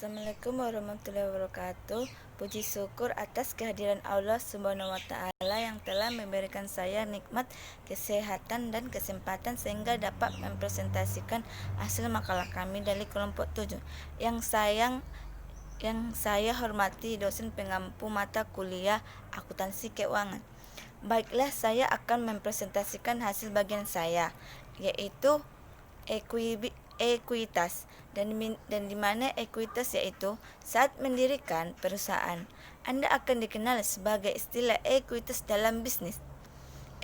Assalamualaikum warahmatullahi wabarakatuh. Puji syukur atas kehadiran Allah Subhanahu wa taala yang telah memberikan saya nikmat kesehatan dan kesempatan sehingga dapat mempresentasikan hasil makalah kami dari kelompok 7. Yang saya hormati dosen pengampu mata kuliah akuntansi keuangan. Baiklah, saya akan mempresentasikan hasil bagian saya, yaitu ekuitas dan di mana ekuitas yaitu saat mendirikan perusahaan Anda akan dikenal sebagai istilah ekuitas dalam bisnis.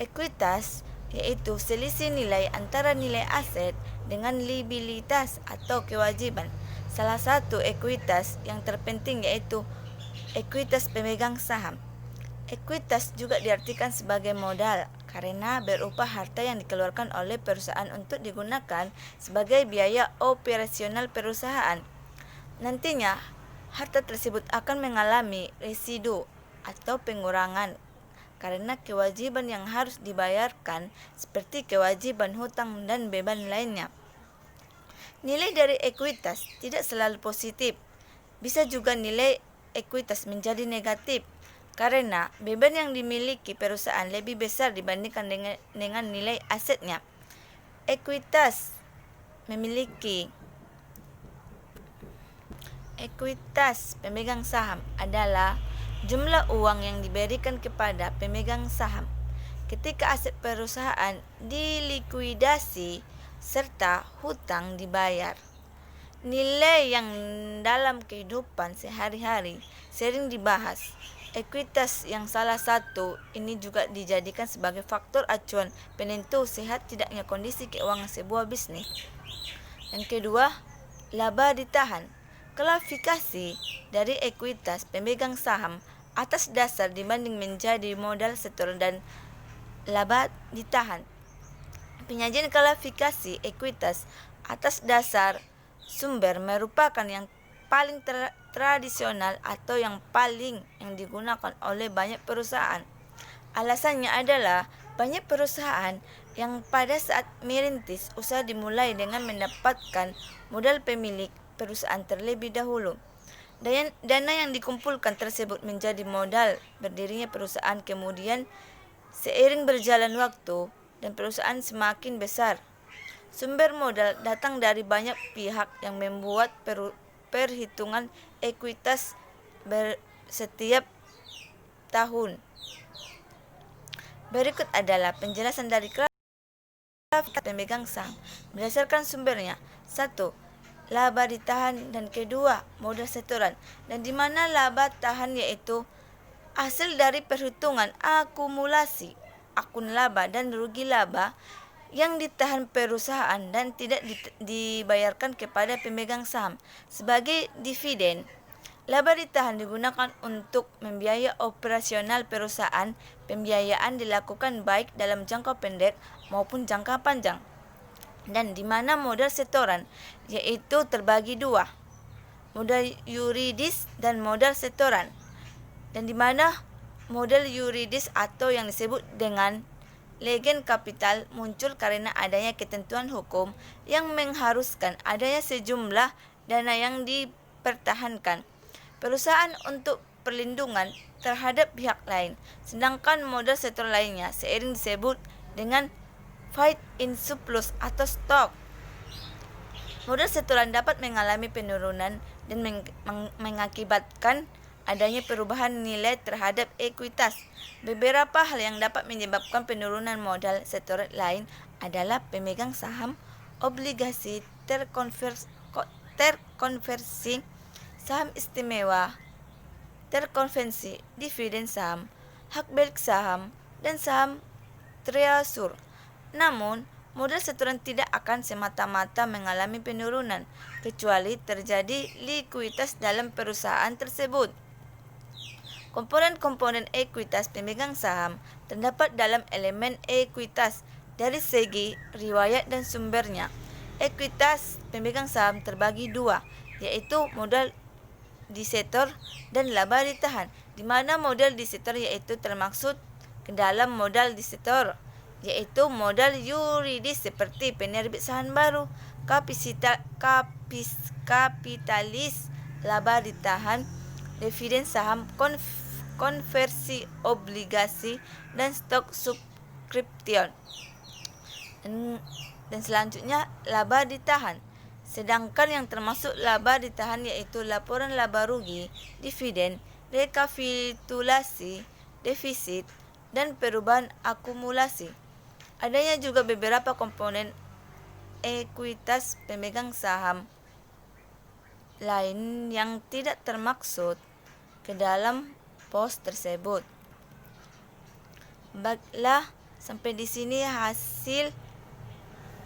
Ekuitas yaitu selisih nilai antara nilai aset dengan liabilitas atau kewajiban. Salah satu ekuitas yang terpenting yaitu ekuitas pemegang saham. Ekuitas juga diartikan sebagai modal karena berupa harta yang dikeluarkan oleh perusahaan untuk digunakan sebagai biaya operasional perusahaan. Nantinya, harta tersebut akan mengalami residu atau pengurangan karena kewajiban yang harus dibayarkan seperti kewajiban hutang dan beban lainnya. Nilai dari ekuitas tidak selalu positif. Bisa juga nilai ekuitas menjadi negatif karena beban yang dimiliki perusahaan lebih besar dibandingkan dengan nilai asetnya. Ekuitas pemegang saham adalah jumlah uang yang diberikan kepada pemegang saham ketika aset perusahaan dilikuidasi serta hutang dibayar. Nilai yang dalam kehidupan sehari-hari sering dibahas. Ekuitas yang salah satu ini juga dijadikan sebagai faktor acuan penentu sehat tidaknya kondisi keuangan sebuah bisnis. Yang kedua, laba ditahan. Klasifikasi dari ekuitas pemegang saham atas dasar dibanding menjadi modal setoran dan laba ditahan. Penyajian klasifikasi ekuitas atas dasar sumber merupakan yang paling tradisional atau yang digunakan oleh banyak perusahaan. Alasannya adalah banyak perusahaan yang pada saat merintis usaha dimulai dengan mendapatkan modal pemilik perusahaan terlebih dahulu. Dana yang dikumpulkan tersebut menjadi modal berdirinya perusahaan, kemudian seiring berjalan waktu dan perusahaan semakin besar, sumber modal datang dari banyak pihak yang membuat perhitungan ekuitas setiap tahun. Berikut adalah penjelasan dari klasifikasi pemegang saham berdasarkan sumbernya. 1. Laba ditahan, dan kedua, modal setoran. Dan di mana laba tahan yaitu hasil dari perhitungan akumulasi akun laba dan rugi laba yang ditahan perusahaan dan tidak dibayarkan kepada pemegang saham sebagai dividen. Laba ditahan digunakan untuk membiayai operasional perusahaan. Pembiayaan dilakukan baik dalam jangka pendek maupun jangka panjang. Dan di mana modal setoran yaitu terbagi dua, modal yuridis dan modal setoran. Dan di mana modal yuridis atau yang disebut dengan legen kapital muncul karena adanya ketentuan hukum yang mengharuskan adanya sejumlah dana yang dipertahankan perusahaan untuk perlindungan terhadap pihak lain. Sedangkan modal setoran lainnya sering disebut dengan fight in surplus atau stok. Modal setoran dapat mengalami penurunan dan mengakibatkan adanya perubahan nilai terhadap ekuitas. Beberapa hal yang dapat menyebabkan penurunan modal setoran lain adalah pemegang saham obligasi terkonversi, saham istimewa terkonversi, dividen saham, hak milik saham, dan saham treasure. Namun, modal setoran tidak akan semata-mata mengalami penurunan kecuali terjadi likuiditas dalam perusahaan tersebut. Komponen-komponen ekuitas pemegang saham terdapat dalam elemen ekuitas dari segi riwayat dan sumbernya. Ekuitas pemegang saham terbagi dua, yaitu modal disetor dan laba ditahan, di mana modal disetor yaitu termaksud ke dalam modal disetor yaitu modal yuridis seperti penerbit saham baru, kapitalis laba ditahan, dividen saham, konversi obligasi, dan stok subskription. Dan selanjutnya laba ditahan. Sedangkan yang termasuk laba ditahan yaitu laporan laba rugi, dividen, rekapitulasi, defisit, dan perubahan akumulasi. Adanya juga beberapa komponen ekuitas pemegang saham lain yang tidak termaksud ke dalam pos tersebut. Baiklah, sampai di sini hasil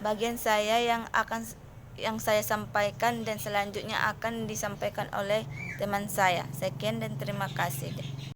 bagian saya yang saya sampaikan, dan selanjutnya akan disampaikan oleh teman saya. Sekian dan terima kasih.